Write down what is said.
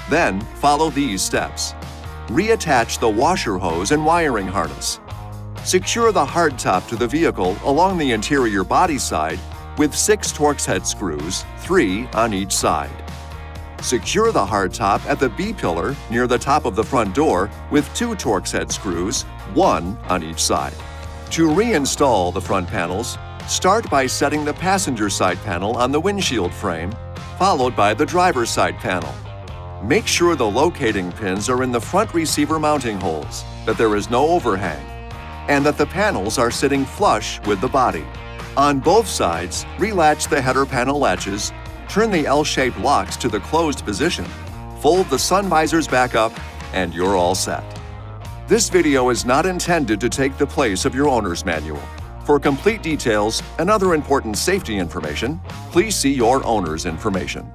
Then, follow these steps. Reattach the washer hose and wiring harness. Secure the hardtop to the vehicle along the interior body side with 6 Torx head screws, 3 on each side. Secure the hardtop at the B-pillar near the top of the front door with 2 Torx head screws, 1 on each side. To reinstall the front panels, start by setting the passenger side panel on the windshield frame, followed by the driver's side panel. Make sure the locating pins are in the front receiver mounting holes, that there is no overhang, and that the panels are sitting flush with the body. On both sides, relatch the header panel latches, turn the L-shaped locks to the closed position, fold the sun visors back up, and you're all set. This video is not intended to take the place of your owner's manual. For complete details and other important safety information, please see your owner's information.